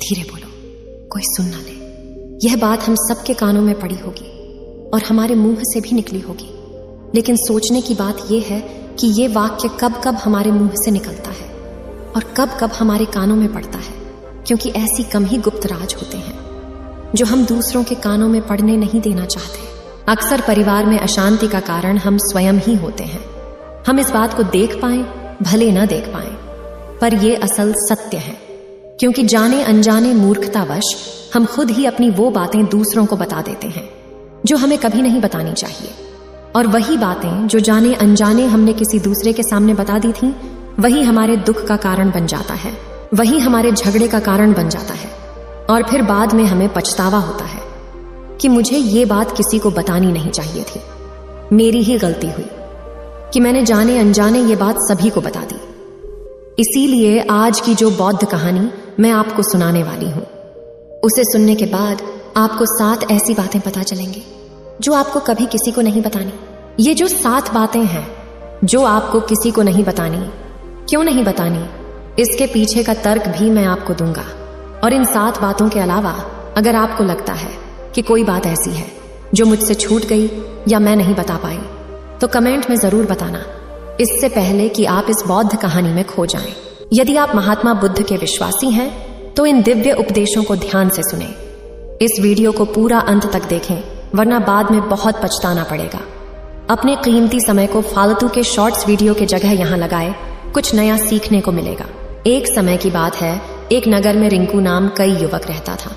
धीरे बोलो, कोई सुन ना ले। यह बात हम सबके कानों में पड़ी होगी और हमारे मुंह से भी निकली होगी, लेकिन सोचने की बात यह है कि ये वाक्य कब कब हमारे मुंह से निकलता है और कब कब हमारे कानों में पड़ता है, क्योंकि ऐसी कम ही गुप्त राज होते हैं जो हम दूसरों के कानों में पड़ने नहीं देना चाहते। अक्सर परिवार में अशांति का कारण हम स्वयं ही होते हैं। हम इस बात को देख पाएं, भले ना देख पाएं, पर यह असल सत्य है, क्योंकि जाने अनजाने मूर्खतावश हम खुद ही अपनी वो बातें दूसरों को बता देते हैं जो हमें कभी नहीं बतानी चाहिए। और वही बातें जो जाने अनजाने हमने किसी दूसरे के सामने बता दी थी, वही हमारे दुख का कारण बन जाता है, वही हमारे झगड़े का कारण बन जाता है। और फिर बाद में हमें पछतावा होता है कि मुझे ये बात किसी को बतानी नहीं चाहिए थी, मेरी ही गलती हुई कि मैंने जाने अनजाने ये बात सभी को बता दी। इसीलिए आज की जो बौद्ध कहानी मैं आपको सुनाने वाली हूं, उसे सुनने के बाद आपको 7 ऐसी बातें पता चलेंगी जो आपको कभी किसी को नहीं बतानी। ये जो 7 बातें हैं जो आपको किसी को नहीं बतानी, क्यों नहीं बतानी, इसके पीछे का तर्क भी मैं आपको दूंगा। और इन 7 बातों के अलावा अगर आपको लगता है कि कोई बात ऐसी है जो मुझसे छूट गई या मैं नहीं बता पाई, तो कमेंट में जरूर बताना, इससे पहले कि आप इस बौद्ध कहानी में खो जाएं। यदि आप महात्मा बुद्ध के विश्वासी हैं तो इन दिव्य उपदेशों को ध्यान से सुनें। इस वीडियो को पूरा अंत तक देखें, वरना बाद में बहुत पछताना पड़ेगा। अपने कीमती समय को फालतू के शॉर्ट्स वीडियो के जगह यहां लगाए, कुछ नया सीखने को मिलेगा। एक समय की बात है, एक नगर में रिंकू नाम कई युवक रहता था।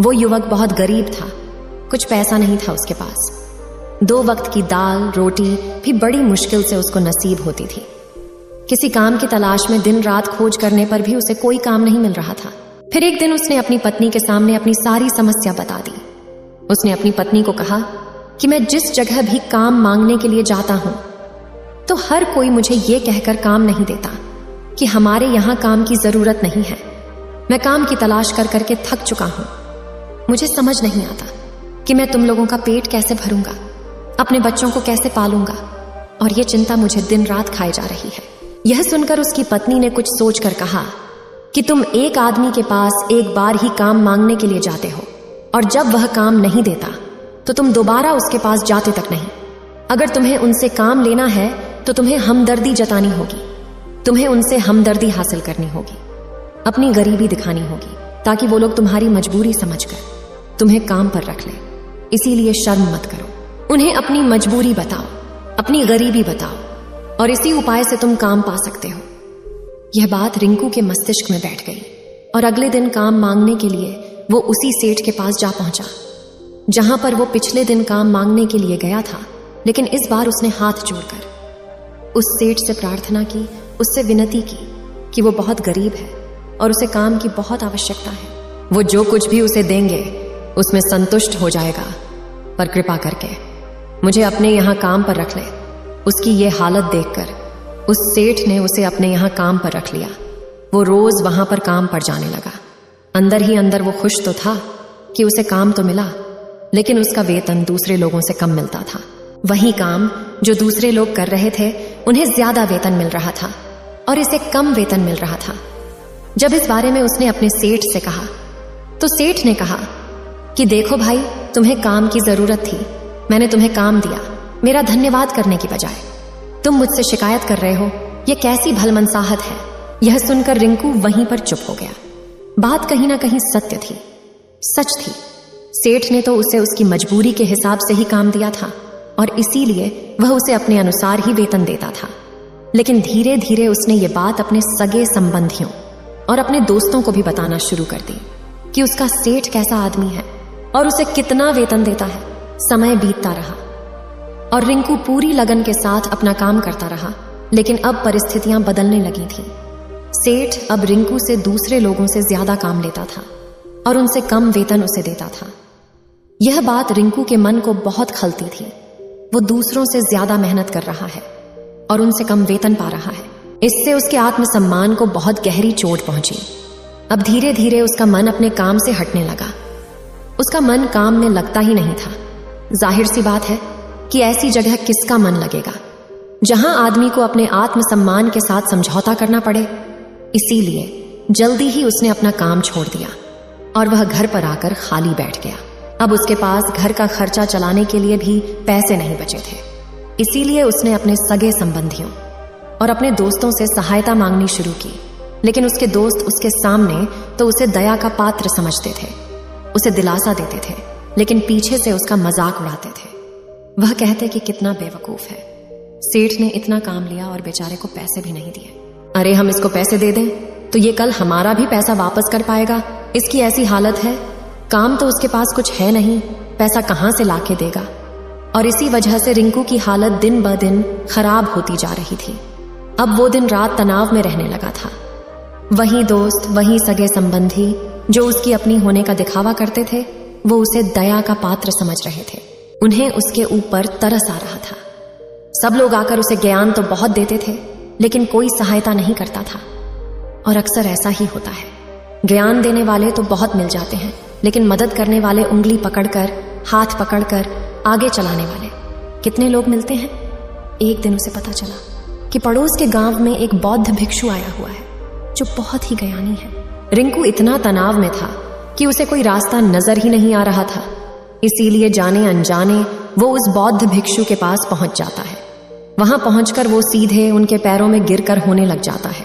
वो युवक बहुत गरीब था, कुछ पैसा नहीं था उसके पास। 2 वक्त की दाल रोटी भी बड़ी मुश्किल से उसको नसीब होती थी। किसी काम की तलाश में दिन रात खोज करने पर भी उसे कोई काम नहीं मिल रहा था। फिर एक दिन उसने अपनी पत्नी के सामने अपनी सारी समस्या बता दी। उसने अपनी पत्नी को कहा कि मैं जिस जगह भी काम मांगने के लिए जाता हूं, तो हर कोई मुझे ये कहकर काम नहीं देता कि हमारे यहां काम की जरूरत नहीं है। मैं काम की तलाश कर करके थक चुका हूं। मुझे समझ नहीं आता कि मैं तुम लोगों का पेट कैसे भरूंगा, अपने बच्चों को कैसे पालूंगा, और ये चिंता मुझे दिन रात खाए जा रही है। यह सुनकर उसकी पत्नी ने कुछ सोचकर कहा कि तुम एक आदमी के पास एक बार ही काम मांगने के लिए जाते हो, और जब वह काम नहीं देता तो तुम दोबारा उसके पास जाते तक नहीं। अगर तुम्हें उनसे काम लेना है तो तुम्हें हमदर्दी जतानी होगी, तुम्हें उनसे हमदर्दी हासिल करनी होगी, अपनी गरीबी दिखानी होगी, ताकि वो लोग तुम्हारी मजबूरी समझकर तुम्हें काम पर रख ले। इसीलिए शर्म मत करो, उन्हें अपनी मजबूरी बताओ, अपनी गरीबी बताओ, और इसी उपाय से तुम काम पा सकते हो। यह बात रिंकू के मस्तिष्क में बैठ गई और अगले दिन काम मांगने के लिए वो उसी सेठ के पास जा पहुंचा जहां पर वो पिछले दिन काम मांगने के लिए गया था। लेकिन इस बार उसने हाथ जोड़कर उस सेठ से प्रार्थना की, उससे विनती की कि वो बहुत गरीब है और उसे काम की बहुत आवश्यकता है। वो जो कुछ भी उसे देंगे उसमें संतुष्ट हो जाएगा, पर कृपा करके मुझे अपने यहां काम पर रख ले। उसकी ये हालत देखकर उस सेठ ने उसे अपने यहां काम पर रख लिया। वो रोज वहां पर काम पर जाने लगा। अंदर ही अंदर वो खुश तो था कि उसे काम तो मिला, लेकिन उसका वेतन दूसरे लोगों से कम मिलता था। वही काम जो दूसरे लोग कर रहे थे, उन्हें ज्यादा वेतन मिल रहा था और इसे कम वेतन मिल रहा था। जब इस बारे में उसने अपने सेठ से कहा, तो सेठ ने कहा कि देखो भाई, तुम्हें काम की जरूरत थी, मैंने तुम्हें काम दिया, मेरा धन्यवाद करने की बजाय तुम मुझसे शिकायत कर रहे हो, यह कैसी भलमनसाहत है। यह सुनकर रिंकू वहीं पर चुप हो गया। बात कहीं ना कहीं सत्य थी, सच थी। सेठ ने तो उसे उसकी मजबूरी के हिसाब से ही काम दिया था और इसीलिए वह उसे अपने अनुसार ही वेतन देता था। लेकिन धीरे धीरे उसने ये बात अपने सगे संबंधियों और अपने दोस्तों को भी बताना शुरू कर दी कि उसका सेठ कैसा आदमी है और उसे कितना वेतन देता है। समय बीतता रहा और रिंकू पूरी लगन के साथ अपना काम करता रहा, लेकिन अब परिस्थितियां बदलने लगी थी। सेठ अब रिंकू से दूसरे लोगों से ज्यादा काम लेता था और उनसे कम वेतन उसे देता था। यह बात रिंकू के मन को बहुत खलती थी। वो दूसरों से ज्यादा मेहनत कर रहा है और उनसे कम वेतन पा रहा है। इससे उसके आत्मसम्मान को बहुत गहरी चोट पहुंची। अब धीरे धीरे उसका मन अपने काम से हटने लगा। उसका मन काम में लगता ही नहीं था। जाहिर सी बात है कि ऐसी जगह किसका मन लगेगा जहां आदमी को अपने आत्मसम्मान के साथ समझौता करना पड़े। इसीलिए जल्दी ही उसने अपना काम छोड़ दिया और वह घर पर आकर खाली बैठ गया। अब उसके पास घर का खर्चा चलाने के लिए भी पैसे नहीं बचे थे। इसीलिए उसने अपने सगे संबंधियों और अपने दोस्तों से सहायता मांगनी शुरू की। लेकिन उसके दोस्त उसके सामने तो उसे दया का पात्र समझते थे, उसे दिलासा देते थे, लेकिन पीछे से उसका मजाक उड़ाते थे। वह कहते कि कितना बेवकूफ है, सेठ ने इतना काम लिया और बेचारे को पैसे भी नहीं दिए। अरे हम इसको पैसे दे दें तो ये कल हमारा भी पैसा वापस कर पाएगा, इसकी ऐसी हालत है, काम तो उसके पास कुछ है नहीं, पैसा कहां से लाके देगा। और इसी वजह से रिंकू की हालत दिन ब दिन खराब होती जा रही थी। अब वो दिन रात तनाव में रहने लगा था। वही दोस्त, वही सगे संबंधी जो उसकी अपनी होने का दिखावा करते थे, वो उसे दया का पात्र समझ रहे थे। उन्हें उसके ऊपर तरस आ रहा था। सब लोग आकर उसे ज्ञान तो बहुत देते थे, लेकिन कोई सहायता नहीं करता था। और अक्सर ऐसा ही होता है, ज्ञान देने वाले तो बहुत मिल जाते हैं, लेकिन मदद करने वाले, उंगली पकड़कर, हाथ पकड़कर आगे चलाने वाले कितने लोग मिलते हैं। एक दिन उसे पता चला कि पड़ोस के गांव में एक बौद्ध भिक्षु आया हुआ है जो बहुत ही ज्ञानी है। रिंकू इतना तनाव में था कि उसे कोई रास्ता नजर ही नहीं आ रहा था। इसीलिए जाने अनजाने वो उस बौद्ध भिक्षु के पास पहुंच जाता है। वहां पहुंचकर वो सीधे उनके पैरों में गिरकर होने लग जाता है।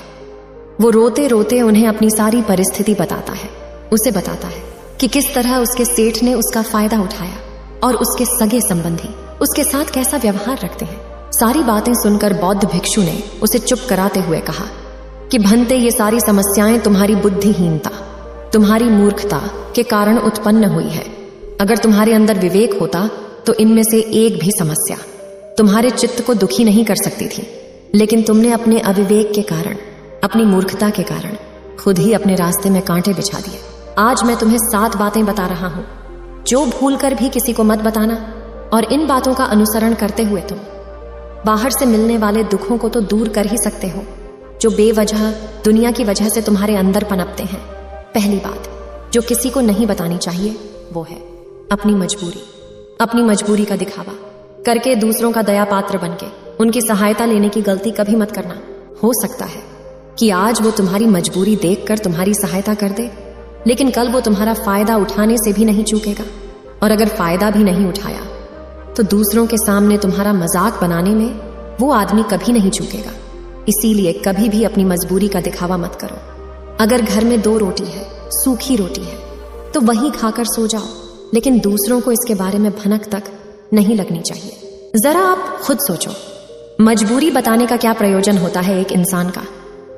वो रोते रोते उन्हें अपनी सारी परिस्थिति बताता है। उसे बताता है कि किस तरह उसके सेठ ने उसका फायदा उठाया और उसके सगे संबंधी उसके साथ कैसा व्यवहार रखते हैं। सारी बातें सुनकर बौद्ध भिक्षु ने उसे चुप कराते हुए कहा कि भंते, ये सारी समस्याएं तुम्हारी बुद्धिहीनता, तुम्हारी मूर्खता के कारण उत्पन्न हुई है। अगर तुम्हारे अंदर विवेक होता तो इनमें से एक भी समस्या तुम्हारे चित्त को दुखी नहीं कर सकती थी, लेकिन तुमने अपने अविवेक के कारण, अपनी मूर्खता के कारण खुद ही अपने रास्ते में कांटे बिछा दिए। आज मैं तुम्हें 7 बातें बता रहा हूं, जो भूलकर भी किसी को मत बताना, और इन बातों का अनुसरण करते हुए तुम बाहर से मिलने वाले दुखों को तो दूर कर ही सकते हो जो बेवजह दुनिया की वजह से तुम्हारे अंदर पनपते हैं। पहली बात जो किसी को नहीं बतानी चाहिए वो है अपनी मजबूरी। अपनी मजबूरी का दिखावा करके दूसरों का दया पात्र बनके उनकी सहायता लेने की गलती कभी मत करना। हो सकता है कि आज वो तुम्हारी मजबूरी देखकर तुम्हारी सहायता कर दे, लेकिन कल वो तुम्हारा फायदा उठाने से भी नहीं चूकेगा। और अगर फायदा भी नहीं उठाया तो दूसरों के सामने तुम्हारा मजाक बनाने में वो आदमी कभी नहीं चूकेगा। इसीलिए कभी भी अपनी मजबूरी का दिखावा मत करो। अगर घर में 2 रोटी है, सूखी रोटी है, तो वहीं खाकर सो जाओ, लेकिन दूसरों को इसके बारे में भनक तक नहीं लगनी चाहिए। जरा आप खुद सोचो, मजबूरी बताने का क्या प्रयोजन होता है एक इंसान का?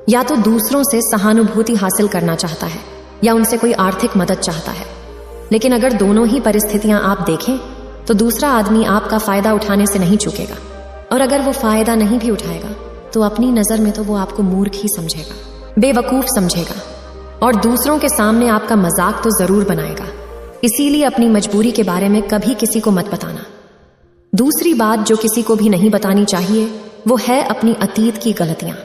या तो दूसरों से सहानुभूति हासिल करना चाहता है या उनसे कोई आर्थिक मदद चाहता है। लेकिन अगर दोनों ही परिस्थितियां आप देखें तो दूसरा आदमी आपका फायदा उठाने से नहीं चूकेगा, और अगर वो फायदा नहीं भी उठाएगा तो अपनी नजर में तो वो आपको मूर्ख ही समझेगा, बेवकूफ समझेगा, और दूसरों के सामने आपका मजाक तो जरूर बनाएगा। इसीलिए अपनी मजबूरी के बारे में कभी किसी को मत बताना। दूसरी बात जो किसी को भी नहीं बतानी चाहिए वो है अपनी अतीत की गलतियां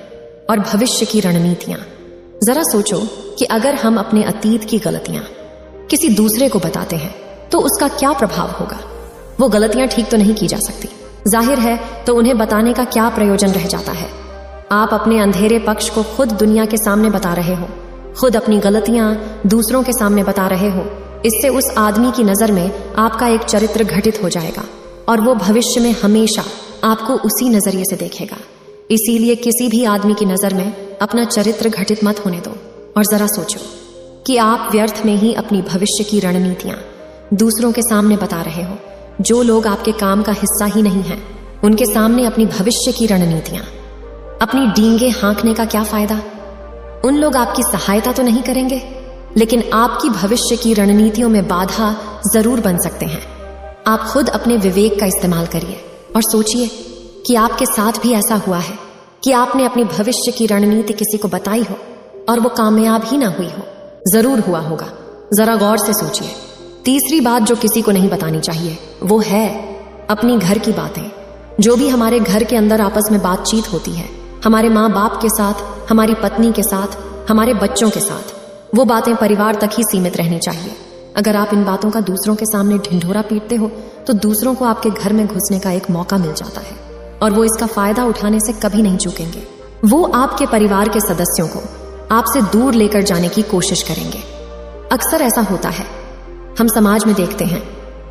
और भविष्य की रणनीतियां। जरा सोचो कि अगर हम अपने अतीत की गलतियां किसी दूसरे को बताते हैं तो उसका क्या प्रभाव होगा। वो गलतियां ठीक तो नहीं की जा सकती, जाहिर है, तो उन्हें बताने का क्या प्रयोजन रह जाता है। आप अपने अंधेरे पक्ष को खुद दुनिया के सामने बता रहे हो, खुद अपनी गलतियां दूसरों के सामने बता रहे हो। इससे उस आदमी की नजर में आपका एक चरित्र घटित हो जाएगा और वो भविष्य में हमेशा आपको उसी नजरिए से देखेगा। इसीलिए किसी भी आदमी की नजर में अपना चरित्र घटित मत होने दो। और जरा सोचो कि आप व्यर्थ में ही अपनी भविष्य की रणनीतियां दूसरों के सामने बता रहे हो। जो लोग आपके काम का हिस्सा ही नहीं हैं, उनके सामने अपनी भविष्य की रणनीतियां, अपनी डींगे हाँकने का क्या फायदा? उन लोग आपकी सहायता तो नहीं करेंगे, लेकिन आपकी भविष्य की रणनीतियों में बाधा जरूर बन सकते हैं। आप खुद अपने विवेक का इस्तेमाल करिए और सोचिए कि आपके साथ भी ऐसा हुआ है कि आपने अपनी भविष्य की रणनीति किसी को बताई हो और वो कामयाब ही ना हुई हो। जरूर हुआ होगा, जरा गौर से सोचिए। तीसरी बात जो किसी को नहीं बतानी चाहिए वो है अपनी घर की बातें। जो भी हमारे घर के अंदर आपस में बातचीत होती है, हमारे माँ बाप के साथ, हमारी पत्नी के साथ, हमारे बच्चों के साथ, वो बातें परिवार तक ही सीमित रहनी चाहिए। अगर आप इन बातों का दूसरों के सामने ढिंढोरा पीटते हो तो दूसरों को आपके घर में घुसने का एक मौका मिल जाता है और वो इसका फायदा उठाने से कभी नहीं चूकेंगे। वो आपके परिवार के सदस्यों को आपसे दूर लेकर जाने की कोशिश करेंगे। अक्सर ऐसा होता है, हम समाज में देखते हैं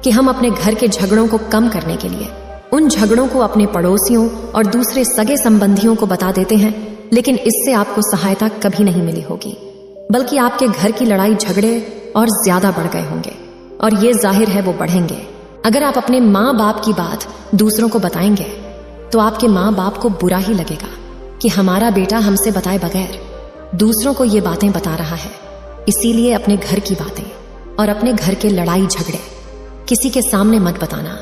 कि हम अपने घर के झगड़ों को कम करने के लिए उन झगड़ों को अपने पड़ोसियों और दूसरे सगे संबंधियों को बता देते हैं, लेकिन इससे आपको सहायता कभी नहीं मिली होगी, बल्कि आपके घर की लड़ाई झगड़े और ज्यादा बढ़ गए होंगे, और ये जाहिर है वो बढ़ेंगे। अगर आप अपने माँ बाप की बात दूसरों को बताएंगे तो आपके माँ बाप को बुरा ही लगेगा कि हमारा बेटा हमसे बताए बगैर दूसरों को ये बातें बता रहा है। इसीलिए अपने घर की बातें और अपने घर के लड़ाई झगड़े किसी के सामने मत बताना।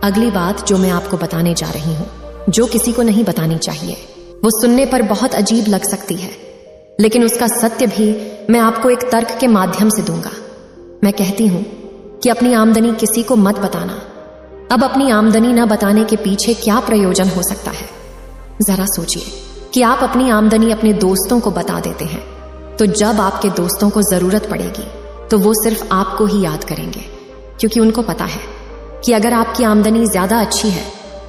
अगली बात जो मैं आपको बताने जा रही हूं, जो किसी को नहीं बतानी चाहिए, वो सुनने पर बहुत अजीब लग सकती है, लेकिन उसका सत्य भी मैं आपको एक तर्क के माध्यम से दूंगा। मैं कहती हूं कि अपनी आमदनी किसी को मत बताना। अब अपनी आमदनी न बताने के पीछे क्या प्रयोजन हो सकता है? जरा सोचिए कि आप अपनी आमदनी अपने दोस्तों को बता देते हैं, तो जब आपके दोस्तों को जरूरत पड़ेगी तो वो सिर्फ आपको ही याद करेंगे, क्योंकि उनको पता है कि अगर आपकी आमदनी ज्यादा अच्छी है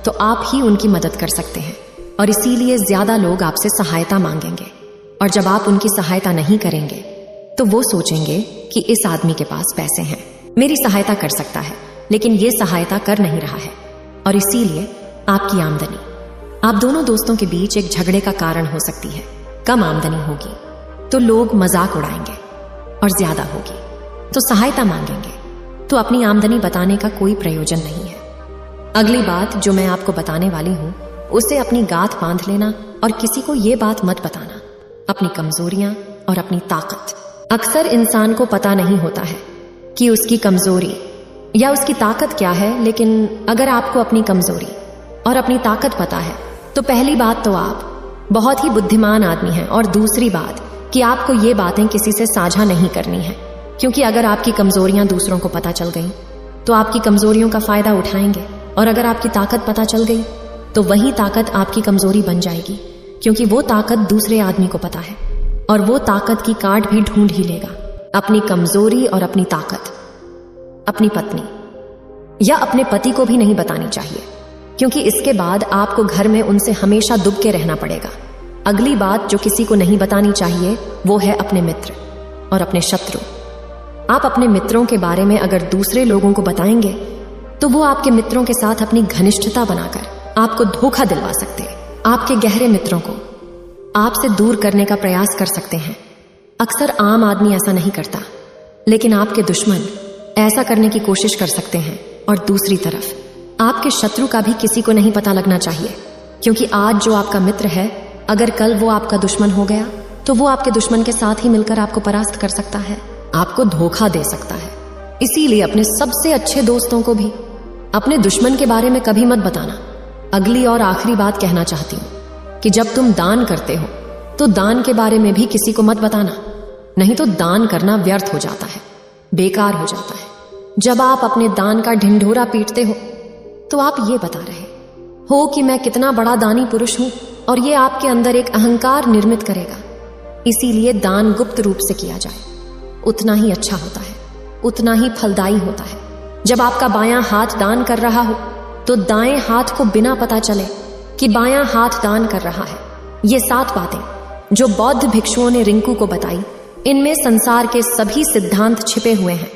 तो आप ही उनकी मदद कर सकते हैं, और इसीलिए ज्यादा लोग आपसे सहायता मांगेंगे। और जब आप उनकी सहायता नहीं करेंगे तो वो सोचेंगे कि इस आदमी के पास पैसे हैं, मेरी सहायता कर सकता है, लेकिन ये सहायता कर नहीं रहा है, और इसीलिए आपकी आमदनी आप दोनों दोस्तों के बीच एक झगड़े का कारण हो सकती है। कम आमदनी होगी तो लोग मजाक उड़ाएंगे, और ज्यादा होगी तो सहायता मांगेंगे, तो अपनी आमदनी बताने का कोई प्रयोजन नहीं है। अगली बात जो मैं आपको बताने वाली हूं, उसे अपनी गांठ बांध लेना और किसी को ये बात मत बताना, अपनी कमजोरियां और अपनी ताकत। अक्सर इंसान को पता नहीं होता है कि उसकी कमजोरी या उसकी ताकत क्या है, लेकिन अगर आपको अपनी कमजोरी और अपनी ताकत पता है तो पहली बात तो आप बहुत ही बुद्धिमान आदमी हैं, और दूसरी बात कि आपको ये बातें किसी से साझा नहीं करनी है, क्योंकि अगर आपकी कमजोरियां दूसरों को पता चल गई तो आपकी कमजोरियों का फायदा उठाएंगे, और अगर आपकी ताकत पता चल गई तो वही ताकत आपकी कमजोरी बन जाएगी, क्योंकि वो ताकत दूसरे आदमी को पता है, और वो ताकत की काट भी ढूंढ ही लेगा। अपनी कमजोरी और अपनी ताकत अपनी पत्नी या अपने पति को भी नहीं बतानी चाहिए, क्योंकि इसके बाद आपको घर में उनसे हमेशा दुब के रहना पड़ेगा। अगली बात जो किसी को नहीं बतानी चाहिए वो है अपने मित्र और अपने शत्रु। आप अपने मित्रों के बारे में अगर दूसरे लोगों को बताएंगे तो वो आपके मित्रों के साथ अपनी घनिष्ठता बनाकर आपको धोखा दिलवा सकते हैं। आपके गहरे मित्रों को आपसे दूर करने का प्रयास कर सकते हैं। अक्सर आम आदमी ऐसा नहीं करता, लेकिन आपके दुश्मन ऐसा करने की कोशिश कर सकते हैं। और दूसरी तरफ आपके शत्रु का भी किसी को नहीं पता लगना चाहिए, क्योंकि आज जो आपका मित्र है, अगर कल वो आपका दुश्मन हो गया तो वो आपके दुश्मन के साथ ही मिलकर आपको परास्त कर सकता है, आपको धोखा दे सकता है। इसीलिए अपने सबसे अच्छे दोस्तों को भी अपने दुश्मन के बारे में कभी मत बताना। अगली और आखिरी बात कहना चाहती हूं कि जब तुम दान करते हो तो दान के बारे में भी किसी को मत बताना, नहीं तो दान करना व्यर्थ हो जाता है, बेकार हो जाता है। जब आप अपने दान का ढिंढोरा पीटते हो तो आप ये बता रहे हो कि मैं कितना बड़ा दानी पुरुष हूं, और ये आपके अंदर एक अहंकार निर्मित करेगा। इसीलिए दान गुप्त रूप से किया जाए, उतना ही अच्छा होता है, उतना ही फलदायी होता है। जब आपका बायां हाथ दान कर रहा हो तो दाएं हाथ को बिना पता चले कि बायां हाथ दान कर रहा है। ये 7 बातें जो बौद्ध भिक्षुओं ने रिंकू को बताई, इनमें संसार के सभी सिद्धांत छिपे हुए हैं।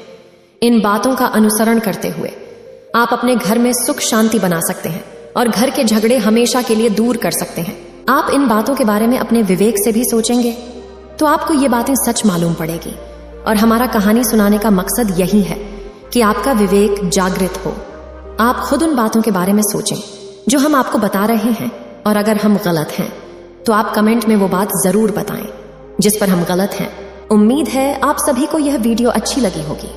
इन बातों का अनुसरण करते हुए आप अपने घर में सुख शांति बना सकते हैं और घर के झगड़े हमेशा के लिए दूर कर सकते हैं। आप इन बातों के बारे में अपने विवेक से भी सोचेंगे तो आपको ये बातें सच मालूम पड़ेगी। और हमारा कहानी सुनाने का मकसद यही है कि आपका विवेक जागृत हो। आप खुद उन बातों के बारे में सोचें जो हम आपको बता रहे हैं, और अगर हम गलत हैं तो आप कमेंट में वो बात जरूर बताएं जिस पर हम गलत हैं। उम्मीद है आप सभी को यह वीडियो अच्छी लगी होगी।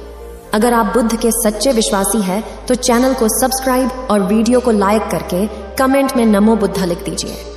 अगर आप बुद्ध के सच्चे विश्वासी हैं तो चैनल को सब्सक्राइब और वीडियो को लाइक करके कमेंट में नमो बुद्धा लिख दीजिए।